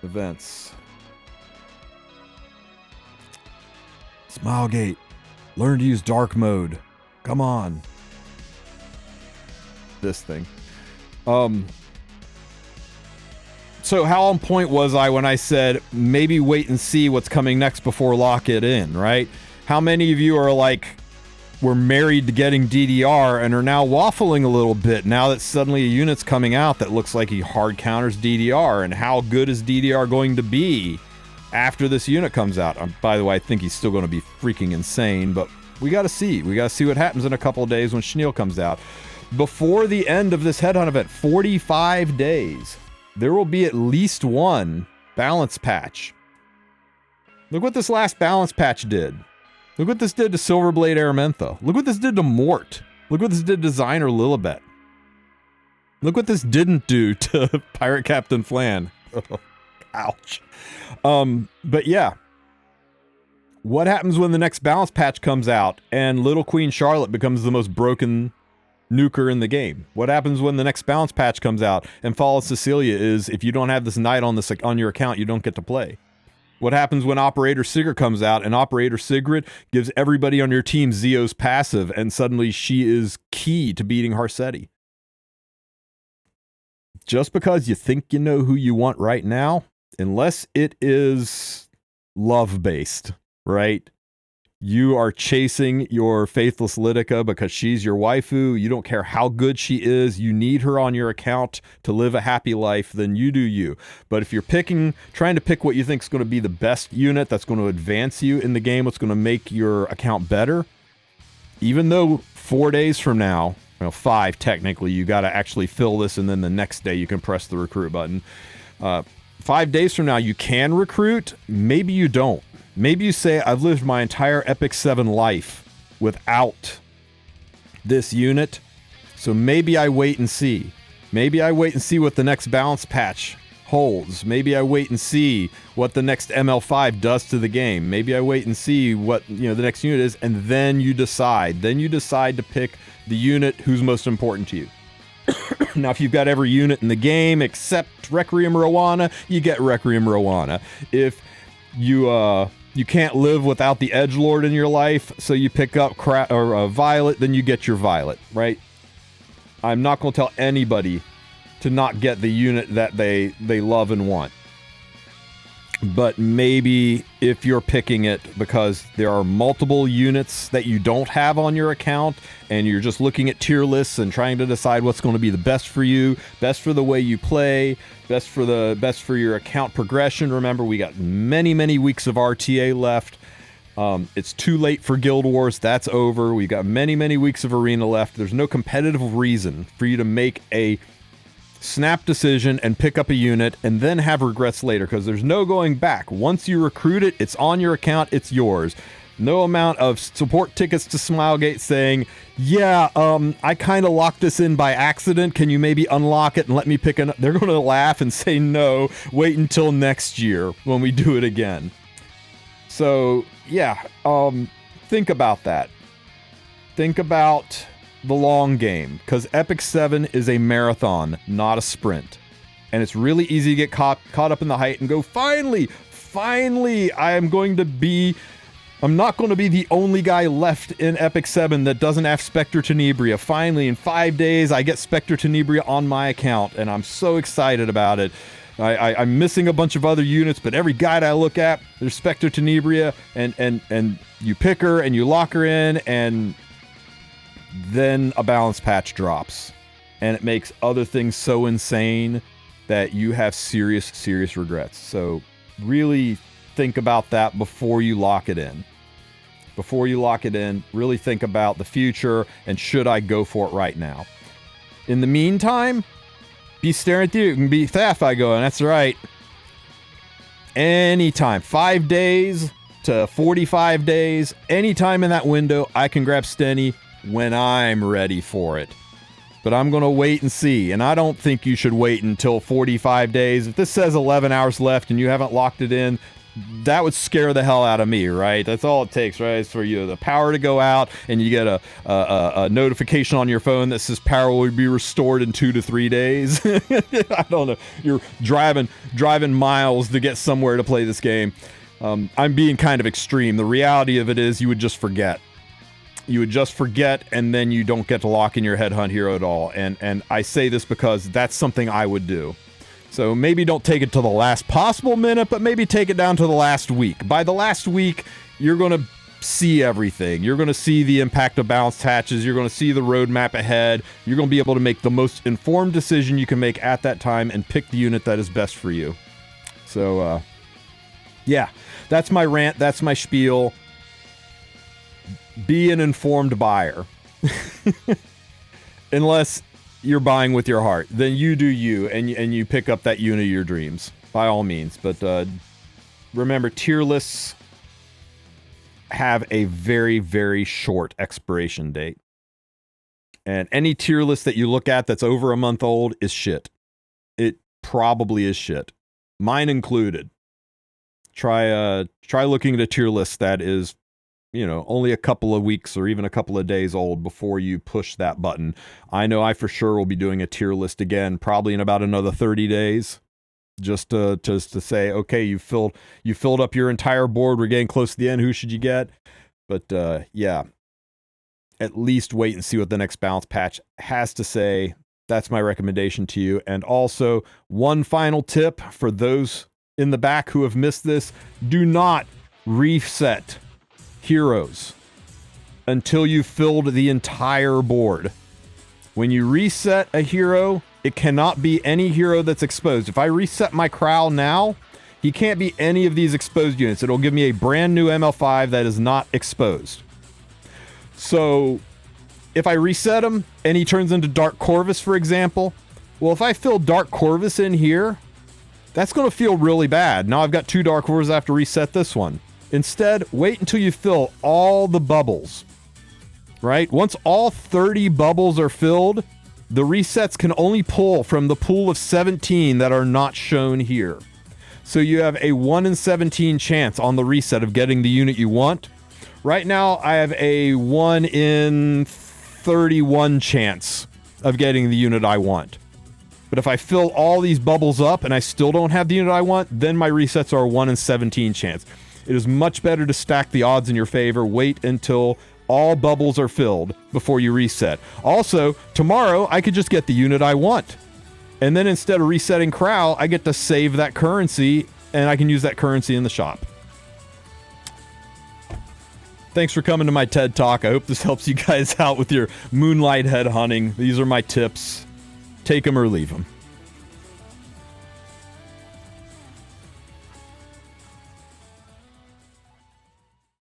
Events. Smilegate. Learn to use dark mode. Come on. This thing. So how on point was I when I said maybe wait and see what's coming next before lock it in, right? How many of you are like, we're married to getting DDR and are now waffling a little bit now that suddenly a unit's coming out that looks like he hard counters DDR, and how good is DDR going to be after this unit comes out? By the way, I think he's still going to be freaking insane, but we got to see. We got to see what happens in a couple of days when Chenille comes out. Before the end of this Headhunt event, 45 days, there will be at least one balance patch. Look what this last balance patch did. Look what this did to Silverblade Aramentha. Look what this did to Mort. Look what this did to Designer Lilibet. Look what this didn't do to Pirate Captain Flan. Ouch. But yeah. What happens when the next balance patch comes out and Little Queen Charlotte becomes the most broken nuker in the game? What happens when the next balance patch comes out and Fall of Cecilia is, if you don't have this knight on your account, you don't get to play? What happens when Operator Sigrid comes out and Operator Sigrid gives everybody on your team Zio's passive and suddenly she is key to beating Harsetti? Just because you think you know who you want right now, unless it is love-based, right? You are chasing your faithless Lidica because she's your waifu. You don't care how good she is. You need her on your account to live a happy life. Then you do you. But if you're trying to pick what you think is going to be the best unit that's going to advance you in the game, what's going to make your account better, even though 4 days from now, 5 technically, you got to actually fill this, and then the next day you can press the recruit button. 5 days from now, you can recruit. Maybe you don't. Maybe you say, I've lived my entire Epic 7 life without this unit, so maybe I wait and see. Maybe I wait and see what the next balance patch holds. Maybe I wait and see what the next ML5 does to the game. Maybe I wait and see what the next unit is, and then you decide. Then you decide to pick the unit who's most important to you. Now, if you've got every unit in the game except Requiem Rowana, you get Requiem Rowana. If you can't live without the edgelord in your life, so you pick up Violet, then you get your Violet, right? I'm not going to tell anybody to not get the unit that they love and want. But maybe if you're picking it because there are multiple units that you don't have on your account and you're just looking at tier lists and trying to decide what's going to be the best for you, best for the way you play, best for your account progression. Remember, we got many weeks of RTA left. It's too late for Guild Wars. That's over. We've got many weeks of Arena left. There's no competitive reason for you to make a snap decision and pick up a unit and then have regrets later, because there's no going back. Once you recruit it, it's on your account, it's yours. No amount of support tickets to Smilegate saying, yeah, I kind of locked this in by accident. Can you maybe unlock it and let me pick it up? They're going to laugh and say, no, wait until next year when we do it again. So, yeah, think about that. Think about the long game, because Epic 7 is a marathon, not a sprint. And it's really easy to get caught up in the hype and go, finally, I'm not going to be the only guy left in Epic 7 that doesn't have Spectre Tenebria. Finally, in 5 days, I get Spectre Tenebria on my account, and I'm so excited about it. I'm missing a bunch of other units, but every guide I look at, there's Spectre Tenebria, and you pick her, and you lock her in, and then a balance patch drops. And it makes other things so insane that you have serious regrets. So really think about that before you lock it in. Before you lock it in, really think about the future and should I go for it right now. In the meantime, be staring at you. It can be Thafai going, that's right. Anytime, 5 days to 45 days, anytime in that window, I can grab Stenny when I'm ready for it. But I'm going to wait and see, and I don't think you should wait until 45 days. If this says 11 hours left and you haven't locked it in, that would scare the hell out of me, right? That's all it takes, right? It's for you the power to go out, and you get a notification on your phone that says power will be restored in 2 to 3 days. I don't know. You're driving miles to get somewhere to play this game. I'm being kind of extreme. The reality of it is you would just forget. You would just forget, and then you don't get to lock in your Headhunt hero at all. And I say this because that's something I would do. So maybe don't take it to the last possible minute, but maybe take it down to the last week. By the last week, you're going to see everything. You're going to see the impact of balanced hatches. You're going to see the roadmap ahead. You're going to be able to make the most informed decision you can make at that time and pick the unit that is best for you. So, yeah, that's my rant. That's my spiel. Be an informed buyer. Unless you're buying with your heart, then you do you, and you pick up that unit of your dreams, by all means. But remember, tier lists have a very, very short expiration date. And any tier list that you look at that's over a month old is shit. It probably is shit. Mine included. Try looking at a tier list that is, you know, only a couple of weeks or even a couple of days old before you push that button. I know I for sure will be doing a tier list again, probably in about another 30 days, just to say, okay, you filled up your entire board. We're getting close to the end. Who should you get? But yeah, at least wait and see what the next balance patch has to say. That's my recommendation to you. And also, one final tip for those in the back who have missed this: do not reset heroes until you've filled the entire board. When you reset a hero, it cannot be any hero that's exposed. If I reset my Crowl now, he can't be any of these exposed units. It'll give me a brand new ML5 that is not exposed. So if I reset him and he turns into Dark Corvus, for example, well, if I fill Dark Corvus in here, that's going to feel really bad. Now I've got 2 Dark Corvus. I have to reset this one. Instead, wait until you fill all the bubbles, right? Once all 30 bubbles are filled, the resets can only pull from the pool of 17 that are not shown here. So you have a 1 in 17 chance on the reset of getting the unit you want. Right now, I have a 1 in 31 chance of getting the unit I want. But if I fill all these bubbles up and I still don't have the unit I want, then my resets are a 1 in 17 chance. It is much better to stack the odds in your favor. Wait until all bubbles are filled before you reset. Also, tomorrow I could just get the unit I want. And then instead of resetting Crowl, I get to save that currency, and I can use that currency in the shop. Thanks for coming to my TED Talk. I hope this helps you guys out with your Moonlight headhunting. These are my tips. Take them or leave them.